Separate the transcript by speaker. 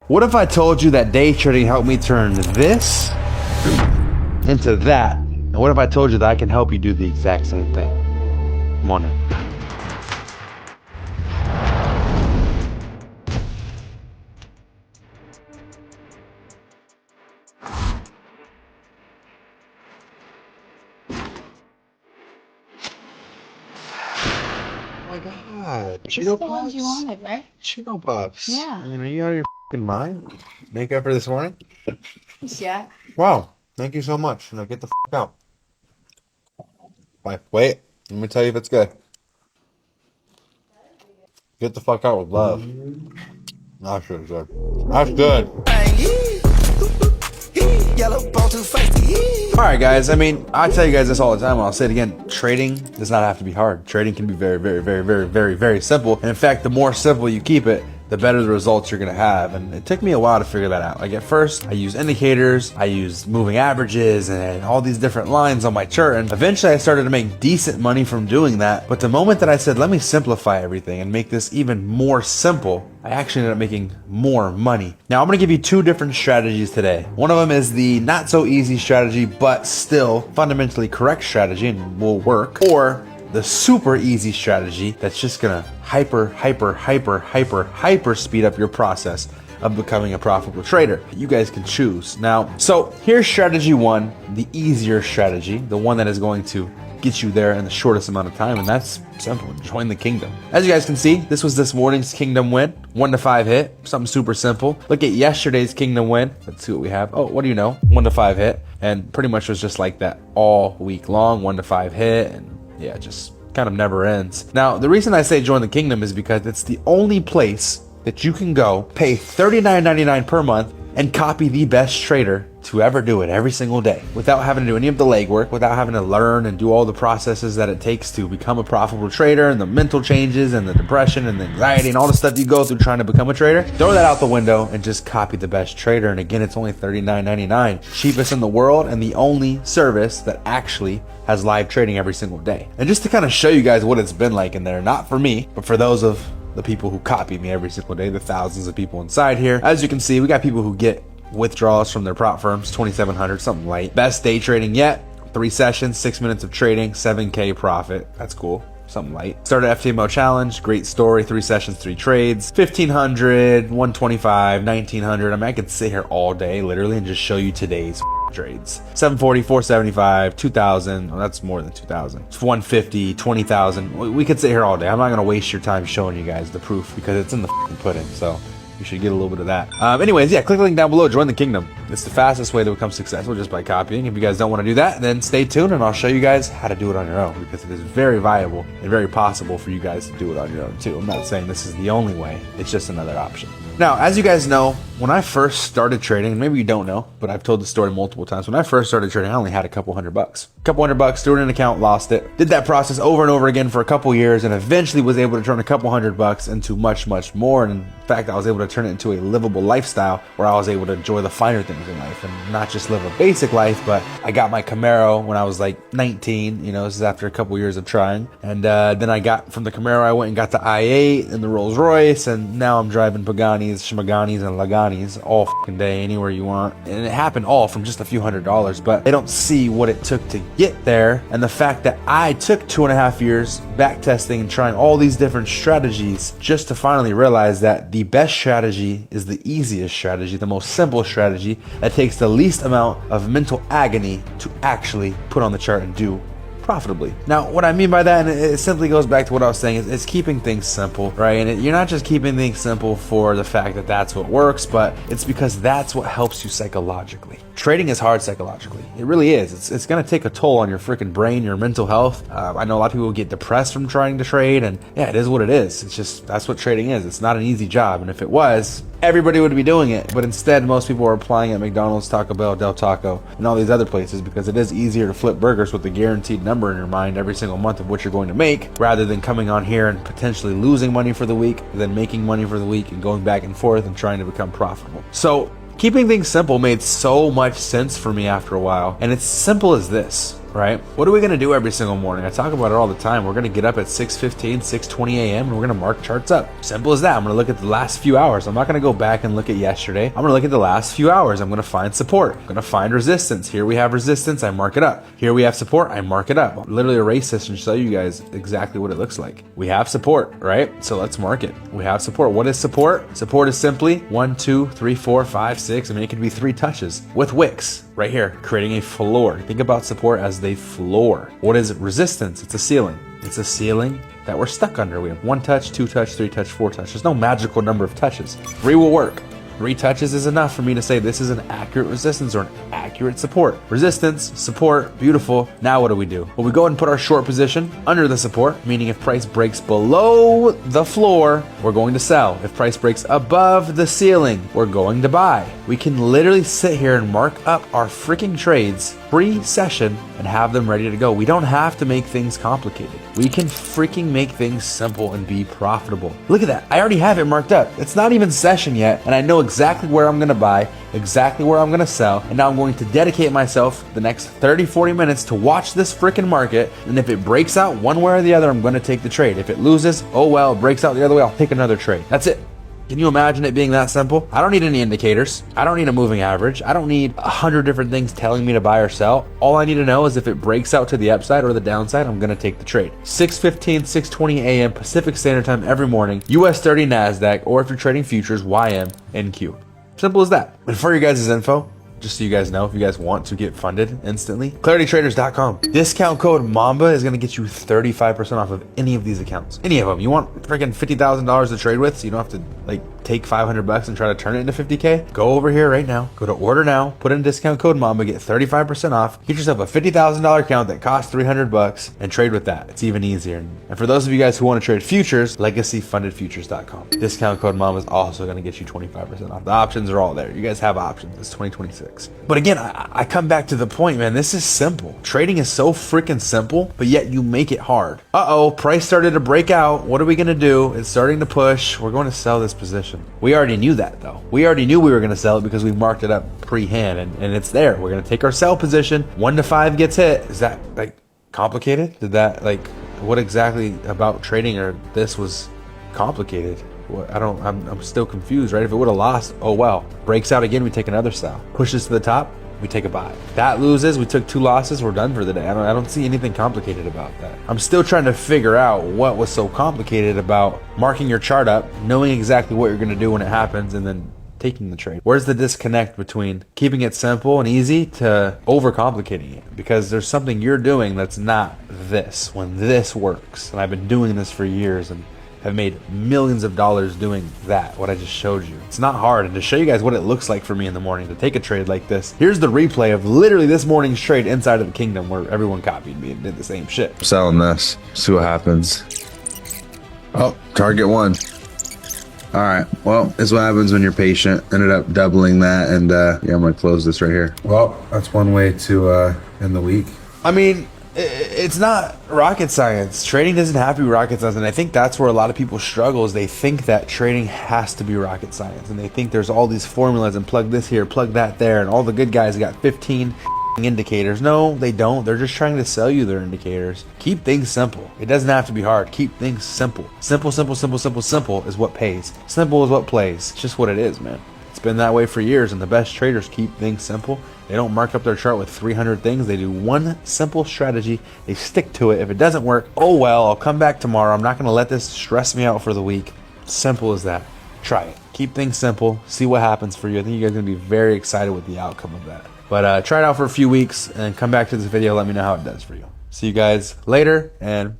Speaker 1: What if I told you that day trading helped me turn this into that? And what if I told you that I can help you do the exact same thing? Come on in. Oh my God, Cheeto
Speaker 2: the ones you
Speaker 1: Puffs?
Speaker 2: wanted, right?
Speaker 1: Cheeto Puffs.
Speaker 2: Yeah.
Speaker 1: I mean, are you out of your f***ing mind? Makeup for this morning?
Speaker 2: Yeah.
Speaker 1: Wow, thank you so much. Now get the f*** out. Wait, let me tell you if it's good. Get the fuck out with love. That's good. That's good. Alright guys, I mean, I tell you guys this all the time, and I'll say it again, trading does not have to be hard. Trading can be very simple. And in fact, the more simple you keep it, the better the results you're gonna have. And it took me a while to figure that out. Like at first, I used indicators, I used moving averages, and all these different lines on my chart. And eventually I started to make decent money from doing that. But the moment that I said, let me simplify everything and make this even more simple, I actually ended up making more money. Now I'm gonna give you two different strategies today. One of them is the not so easy strategy, but still fundamentally correct strategy and will work, or the super easy strategy that's just gonna hyper speed up your process of becoming a profitable trader. You guys can choose. Now, so here's strategy one, the easier strategy, the one that is going to get you there in the shortest amount of time, and that's simple. Join the kingdom. As you guys can see, this was this morning's kingdom win, 1 to 5 hit, something super simple. Look at yesterday's kingdom win. Let's see what we have. Oh, what do you know? 1 to 5 hit, and pretty much was just like that all week long, 1 to 5 hit, and yeah, just kind of never ends. Now, the reason I say join the kingdom is because it's the only place that you can go pay $39.99 per month and copy the best trader to ever do it every single day without having to do any of the legwork, without having to learn and do all the processes that it takes to become a profitable trader, and the mental changes and the depression and the anxiety and all the stuff you go through trying to become a trader. Throw that out the window and just copy the best trader. And again, it's only $39.99, cheapest in the world, and the only service that actually has live trading every single day. And just to kind of show you guys what it's been like in there, not for me, but for those of the people who copy me every single day, the thousands of people inside here. As you can see, we got people who get withdrawals from their prop firms, 2,700, something light. Best day trading yet, 3 sessions, 6 minutes of trading, 7K profit. That's cool. Something light. Started FTMO challenge, great story, 3 sessions, 3 trades, 1,500, 125, 1,900. I mean, I could sit here all day literally and just show you today's trades. 740, 475, 2,000. Well, that's more than 2,000. 150, 20,000. We could sit here all day. I'm not gonna waste your time showing you guys the proof because it's in the pudding. So you should get a little bit of that. Anyways, yeah, click the link down below, join the kingdom. It's the fastest way to become successful, just by copying. If you guys don't want to do that, then stay tuned and I'll show you guys how to do it on your own, because it is very viable and very possible for you guys to do it on your own too. I'm not saying this is the only way, it's just another option. Now, as you guys know, when I first started trading, and maybe you don't know, but I've told the story multiple times. When I first started trading, I only had a couple $100. A couple $100, threw it in an account, lost it. Did that process over and over again for a couple years, and eventually was able to turn a couple $100 into much more. And in fact, I was able to turn it into a livable lifestyle where I was able to enjoy the finer things in life and not just live a basic life. But I got my Camaro when I was like 19, you know, this is after a couple years of trying. And then I got from the Camaro, I went and got the i8 and the Rolls Royce, and now I'm driving Paganis, Schmaganis, and Laganis all fucking day, anywhere you want. And it happened all from just a few $100, but they don't see what it took to get there, and the fact that I took 2.5 years back testing and trying all these different strategies just to finally realize that the best strategy is the easiest strategy, the most simple strategy that takes the least amount of mental agony to actually put on the chart and do profitably. Now, what I mean by that, and it simply goes back to what I was saying, is keeping things simple, right? And you're not just keeping things simple for the fact that that's what works, but it's because that's what helps you psychologically. Trading is hard psychologically. It really is. It's going to take a toll on your freaking brain, your mental health. I know a lot of people get depressed from trying to trade, and yeah, it is what it is. It's just, that's what trading is. It's not an easy job, and if it was, everybody would be doing it. But instead, most people are applying at McDonald's, Taco Bell, Del Taco, and all these other places because it is easier to flip burgers with a guaranteed number in your mind every single month of what you're going to make, rather than coming on here and potentially losing money for the week, then making money for the week and going back and forth and trying to become profitable. So keeping things simple made so much sense for me after a while, and it's simple as this. right? What are we gonna do every single morning? I talk about it all the time. We're gonna get up at 6:15, 6:20 a.m. and we're gonna mark charts up. Simple as that. I'm gonna look at the last few hours. I'm not gonna go back and look at yesterday. I'm gonna look at the last few hours. I'm gonna find support. I'm gonna find resistance. Here we have resistance, I mark it up. Here we have support, I mark it up. I'll literally erase this and show you guys exactly what it looks like. We have support, right? So let's mark it. We have support. What is support? Support is simply 1, 2, 3, 4, 5, 6. I mean, it could be 3 touches with wicks right here, creating a floor. Think about support as the floor. What is resistance? It's a ceiling. It's a ceiling that we're stuck under. We have 1 touch, 2 touch, 3 touch, 4 touch. There's no magical number of touches. 3 will work. 3 touches is enough for me to say this is an accurate resistance or an accurate support. Resistance, support, beautiful. Now what do? Well, we go ahead and put our short position under the support, meaning if price breaks below the floor, we're going to sell. If price breaks above the ceiling, we're going to buy. We can literally sit here and mark up our freaking trades pre-session and have them ready to go. We don't have to make things complicated. We can freaking make things simple and be profitable. Look at that. I already have it marked up. It's not even session yet, and I know exactly where I'm gonna buy, exactly where I'm gonna sell, and now I'm going to dedicate myself the next 30, 40 minutes to watch this freaking market, and if it breaks out one way or the other, I'm gonna take the trade. If it loses, oh well, it breaks out the other way, I'll take another trade. That's it. Can you imagine it being that simple? I don't need any indicators. I don't need a moving average. I don't need 100 different things telling me to buy or sell. All I need to know is if it breaks out to the upside or the downside, I'm gonna take the trade. 6:15, 6:20 a.m. Pacific Standard Time every morning, US 30 NASDAQ, or if you're trading futures, YM, NQ. Simple as that. And for your guys' info, just so you guys know, if you guys want to get funded instantly, claritytraders.com. Discount code MAMBA is going to get you 35% off of any of these accounts. Any of them. You want freaking $50,000 to trade with, so you don't have to like take $500 and try to turn it into 50K? Go over here right now. Go to order now. Put in discount code MAMBA. Get 35% off. Get yourself a $50,000 account that costs $300 and trade with that. It's even easier. And for those of you guys who want to trade futures, legacyfundedfutures.com. Discount code MAMBA is also going to get you 25% off. The options are all there. You guys have options. It's 2026. But again, I come back to the point, man. This is simple. Trading is so freaking simple, but yet you make it hard. Uh-oh, price started to break out. What are we going to do? It's starting to push. We're going to sell this position. We already knew that, though. We already knew we were going to sell it because we marked it up pre-hand, and it's there. We're going to take our sell position. 1 to 5 gets hit. Is that, like, complicated? Did that, like, what exactly about trading or this was complicated? I'm still confused, right? If it would have lost, oh well. Breaks out again, we take another sell. Pushes to the top, we take a buy. That loses, we took 2 losses, we're done for the day. I don't see anything complicated about that. I'm still trying to figure out what was so complicated about marking your chart up, knowing exactly what you're going to do when it happens, and then taking the trade. Where's the disconnect between keeping it simple and easy to overcomplicating it? Because there's something you're doing that's not this, when this works. And I've been doing this for years and have made millions of dollars doing that, what I just showed you. It's not hard. And to show you guys what it looks like for me in the morning to take a trade like this, here's the replay of literally this morning's trade inside of the kingdom where everyone copied me and did the same shit.
Speaker 2: Selling this, see what happens. Oh, target 1. All right, well, this is what happens when you're patient. Ended up doubling that, and yeah, I'm gonna close this right here.
Speaker 3: Well, that's one way to end the week.
Speaker 1: I mean, it's not rocket science. Trading doesn't have to be rocket science, and I think that's where a lot of people struggle is they think that trading has to be rocket science, and they think there's all these formulas and plug this here, plug that there, and all the good guys got 15 indicators. No, they don't. They're just trying to sell you their indicators. Keep things simple. It doesn't have to be hard. Keep things simple. Simple, simple, simple, simple, simple is what pays. Simple is what plays. It's just what it is, man. It's been that way for years, and the best traders keep things simple. They don't mark up their chart with 300 things. They do one simple strategy. They stick to it. If it doesn't work, oh well, I'll come back tomorrow. I'm not going to let this stress me out for the week. Simple as that. Try it. Keep things simple. See what happens for you. I think you guys are going to be very excited with the outcome of that. But try it out for a few weeks and come back to this video. Let me know how it does for you. See you guys later, and